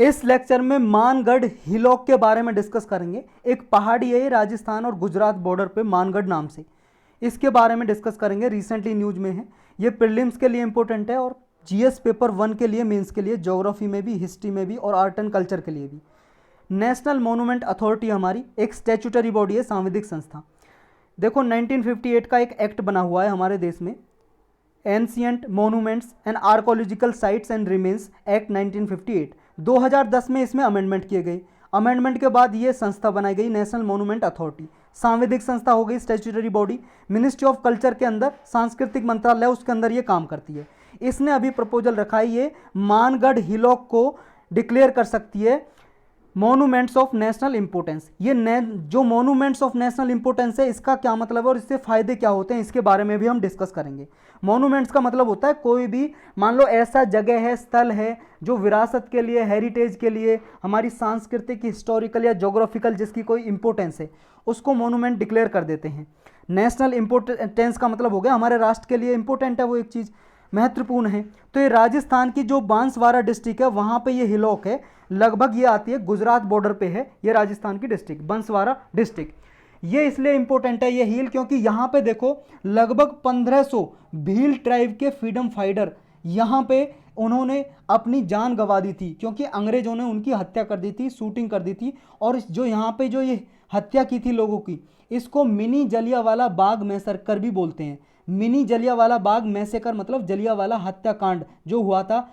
इस लेक्चर में मानगढ़ हिलॉक के बारे में डिस्कस करेंगे। एक पहाड़ी है राजस्थान और गुजरात बॉर्डर पे मानगढ़ नाम से, इसके बारे में डिस्कस करेंगे। रिसेंटली न्यूज में है, ये प्रीलिम्स के लिए इंपॉर्टेंट है और जीएस पेपर 1 के लिए, मेंस के लिए, ज्योग्राफी में भी, हिस्ट्री में भी और आर्ट एंड कल्चर के लिए भी। नेशनल मॉन्यूमेंट अथॉरिटी हमारी एक स्टैट्यूटरी बॉडी है, सांविधिक संस्था। देखो 1958 का एक एक्ट बना हुआ है हमारे देश में, ancient monuments and archaeological sites and remains act 1958। 2010 में इसमें अमेंडमेंट किए गए। अमेंडमेंट के बाद ये संस्था बनाई गई, नेशनल मॉन्यूमेंट अथॉरिटी, सांविधिक संस्था हो गई, statutory body. Ministry of culture के अंदर सांस्कृतिक मंत्रालय, उसके अंदर ये काम करती है। इसने अभी प्रपोजल रखा है, ये मानगढ़ हिलॉक को डिक्लेयर कर सकती है मॉन्यूमेंट्स ऑफ नेशनल इंपोर्टेंस। ये जो मॉन्यूमेंट्स ऑफ नेशनल इंपोर्टेंस है, इसका क्या मतलब है और इससे फायदे क्या होते हैं, इसके बारे में भी हम डिस्कस करेंगे। मॉन्यूमेंट्स का मतलब होता है कोई भी, मान लो ऐसा जगह है, स्थल है जो विरासत के लिए, हेरिटेज के लिए, हमारी सांस्कृतिक, हिस्टोरिकल या ज्योग्राफिकल जिसकी कोई इंपोर्टेंस है, उसको मॉन्यूमेंट डिक्लेयर कर देते हैं। नेशनल इंपोर्टेंस का मतलब हो गया हमारे राष्ट्र के लिए इंपॉर्टेंट है, वो एक चीज़ महत्वपूर्ण है। तो ये राजस्थान की जो बांसवाड़ा डिस्ट्रिक्ट है, वहाँ पे ये हिलॉक है, लगभग ये आती है गुजरात बॉर्डर पे है ये राजस्थान की डिस्ट्रिक्ट, बांसवाड़ा डिस्ट्रिक्ट। ये इसलिए इंपॉर्टेंट है ये हिल, क्योंकि यहाँ पे देखो लगभग 1500 भील ट्राइब के फ्रीडम फाइटर यहाँ पे उन्होंने अपनी जान गंवा दी थी, क्योंकि अंग्रेजों ने उनकी हत्या कर दी थी, शूटिंग कर दी थी। और जो यहाँ पे जो ये हत्या की थी लोगों की, इसको मिनी जलियांवाला बाग मैसकर भी बोलते हैं। मिनी जलियांवाला बाग मैसेकर मतलब जलियांवाला हत्याकांड जो हुआ था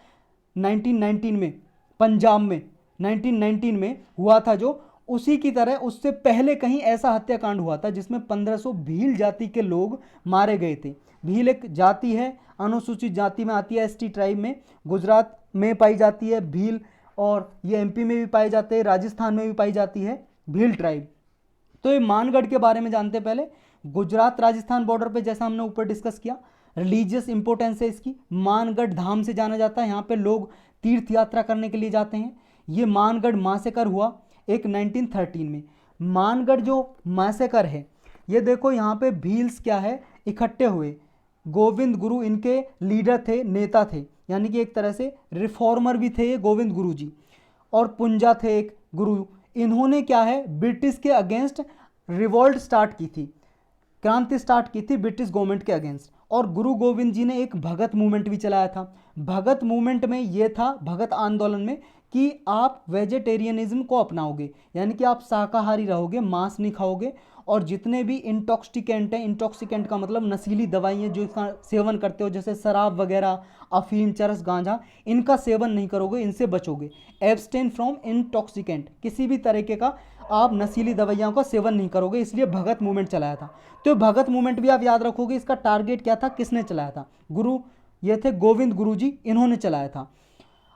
1919 में, पंजाब में 1919 में हुआ था, जो उसी की तरह उससे पहले कहीं ऐसा हत्याकांड हुआ था जिसमें 1500 भील जाति के लोग मारे गए थे। भील एक जाति है, अनुसूचित जाति में आती है, एसटी ट्राइब में, गुजरात में पाई जाती है भील, और ये एमपी में भी पाए जाते हैं, राजस्थान में भी पाई जाती है भील ट्राइब। तो ये मानगढ़ के बारे में जानते हैं पहले। गुजरात राजस्थान बॉर्डर पे, जैसा हमने ऊपर डिस्कस किया, रिलीजियस इंपॉर्टेंस है इसकी। मानगढ़ धाम से जाना जाता है, यहाँ पे लोग तीर्थ यात्रा करने के लिए जाते हैं। ये मानगढ़ मासेकर हुआ एक 1913 में। मानगढ़ जो मासेकर है, ये देखो यहाँ पे भील्स क्या है, इकट्ठे हुए। गोविंद गुरु इनके लीडर थे, नेता थे, यानी कि एक तरह से रिफॉर्मर भी थे ये गोविंद गुरु जी। और पुंजा थे एक गुरु, इन्होंने क्या है, ब्रिटिश के अगेंस्ट रिवॉल्ट स्टार्ट की थी, क्रांति स्टार्ट की थी ब्रिटिश गवर्नमेंट के अगेंस्ट। और गुरु गोविंद जी ने एक भगत मूवमेंट भी चलाया था। भगत मूवमेंट में ये था, भगत आंदोलन में, कि आप वेजिटेरियनिज्म को अपनाओगे, यानी कि आप शाकाहारी रहोगे, मांस नहीं खाओगे, और जितने भी इंटॉक्सिकेंट हैं, इंटॉक्सिकेंट का मतलब नशीली दवाइयाँ जो इसका सेवन करते हो, जैसे शराब वगैरह, अफीम, चरस, गांजा, इनका सेवन नहीं करोगे, इनसे बचोगे। एब्सटेन फ्रॉम इंटॉक्सिकेंट, किसी भी तरीके का आप नशीली दवाइयों का सेवन नहीं करोगे, इसलिए भगत मूवमेंट चलाया था। तो भगत मूवमेंट भी आप याद रखोगे, इसका टारगेट क्या था, किसने चलाया था, गुरु, ये थे गोविंद गुरु जी, इन्होंने चलाया था।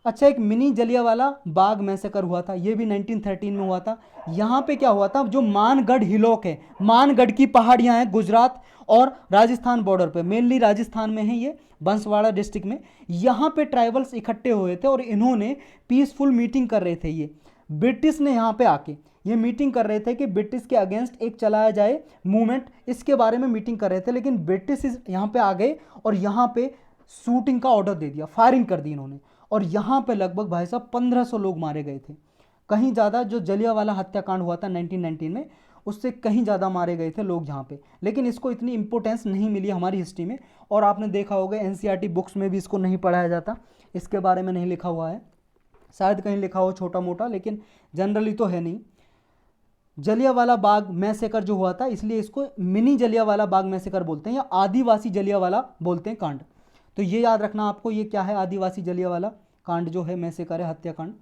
अच्छा, एक मिनी जलियांवाला बाग मैसेकर हुआ था, ये भी 1913 में हुआ था। यहाँ पे क्या हुआ था, जो मानगढ़ हिलॉक है, मानगढ़ की पहाड़ियाँ हैं गुजरात और राजस्थान बॉर्डर पे, मेनली राजस्थान में है ये, बांसवाड़ा डिस्ट्रिक्ट में। यहाँ पे ट्राइबल्स इकट्ठे हुए थे और इन्होंने पीसफुल मीटिंग कर रहे थे। ये ब्रिटिश ने यहाँ पे आके ये मीटिंग कर रहे थे कि ब्रिटिश के अगेंस्ट एक चलाया जाए मूवमेंट, इसके बारे में मीटिंग कर रहे थे। लेकिन ब्रिटिश यहाँ पे आ गए और यहाँ पे शूटिंग का ऑर्डर दे दिया, फायरिंग कर दी इन्होंने। और यहाँ पे लगभग भाई साहब 1500 लोग मारे गए थे, कहीं ज़्यादा। जो जलियांवाला हत्याकांड हुआ था 1919 में, उससे कहीं ज़्यादा मारे गए थे लोग यहाँ पे। लेकिन इसको इतनी इंपॉर्टेंस नहीं मिली हमारी हिस्ट्री में, और आपने देखा होगा एनसीईआरटी बुक्स में भी इसको नहीं पढ़ाया जाता, इसके बारे में नहीं लिखा हुआ है। शायद कहीं लिखा हो छोटा मोटा, लेकिन जनरली तो है नहीं। जलियांवाला बाग मैसेकर जो हुआ था, इसलिए इसको मिनी जलियांवाला बाग मैसेकर बोलते हैं, या आदिवासी जलियांवाला बोलते हैं कांड। तो ये याद रखना आपको, ये क्या है, आदिवासी जलियांवाला कांड जो है, मैसेकर है, हत्याकांड।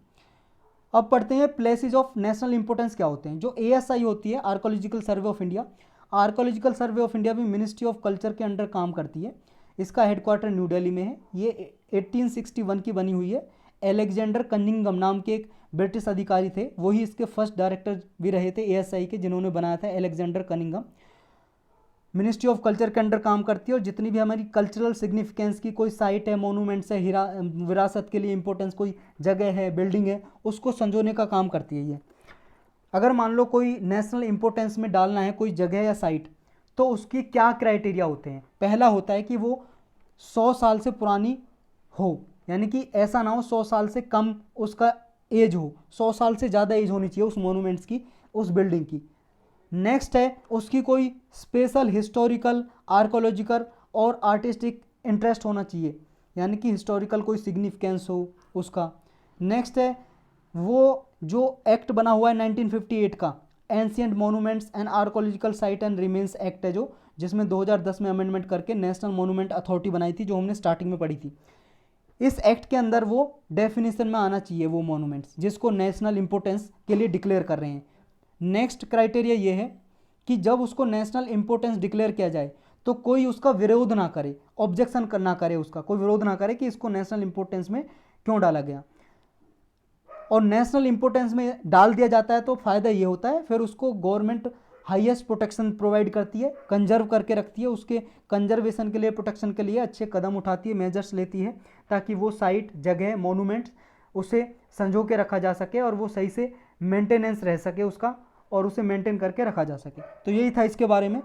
अब पढ़ते हैं प्लेसेस ऑफ नेशनल इंपॉर्टेंस क्या होते हैं। जो एएसआई होती है, archaeological survey of India, archaeological survey of India भी मिनिस्ट्री ऑफ कल्चर के अंडर काम करती है। इसका हेडक्वार्टर न्यू दिल्ली में है। ये 1861 की बनी हुई है। एलेक्जेंडर कनिंघम नाम के एक ब्रिटिश अधिकारी थे, वही इसके फर्स्ट डायरेक्टर भी रहे थे एएसआई के, जिन्होंने बनाया था, Alexander Cunningham. Ministry of culture के अंडर काम करती है, और जितनी भी हमारी कल्चरल सिग्निफिकेंस की कोई साइट है, मोनूमेंट्स है, विरासत के लिए इंपॉर्टेंस कोई जगह है, बिल्डिंग है, उसको संजोने का काम करती है ये। अगर मान लो कोई नेशनल इंपॉर्टेंस में डालना है कोई जगह या साइट, तो उसकी क्या क्राइटेरिया होते हैं। पहला होता है कि वो 100 साल से पुरानी हो, यानी कि ऐसा ना हो 100 साल से कम उसका एज हो, 100 साल से ज़्यादा एज होनी चाहिए उस मोनूमेंट्स की, उस बिल्डिंग की। नेक्स्ट है उसकी कोई स्पेशल हिस्टोरिकल, आर्कोलॉजिकल और आर्टिस्टिक इंटरेस्ट होना चाहिए, यानी कि हिस्टोरिकल कोई सिग्निफिकेंस हो उसका। नेक्स्ट है वो जो एक्ट बना हुआ है 1958 का, ancient monuments and archaeological site and remains act है, जो जिसमें 2010 में अमेंडमेंट करके नेशनल मोनूमेंट अथॉरिटी बनाई थी, जो हमने स्टार्टिंग में पढ़ी थी। इस एक्ट के अंदर वो डेफिनेशन में आना चाहिए वो मोनूमेंट्स जिसको नेशनल इंपॉर्टेंस के लिए डिक्लेयर कर रहे हैं। नेक्स्ट क्राइटेरिया ये है कि जब उसको नेशनल इंपॉर्टेंस डिक्लेयर किया जाए तो कोई उसका विरोध ना करे, ऑब्जेक्शन ना करे, उसका कोई विरोध ना करे कि इसको नेशनल इंपॉर्टेंस में क्यों डाला गया। और नेशनल इंपॉर्टेंस में डाल दिया जाता है तो फ़ायदा ये होता है, फिर उसको गवर्नमेंट हाईएस्ट प्रोटेक्शन प्रोवाइड करती है, कंजर्व करके रखती है, उसके कंजर्वेशन के लिए, प्रोटेक्शन के लिए अच्छे कदम उठाती है, मेजर्स लेती है, ताकि वो साइट, जगह, मोनूमेंट्स उसे संजो के रखा जा सके और वो सही से मेंटेनेंस रह सके उसका, और उसे मेंटेन करके रखा जा सके। तो यही था इसके बारे में।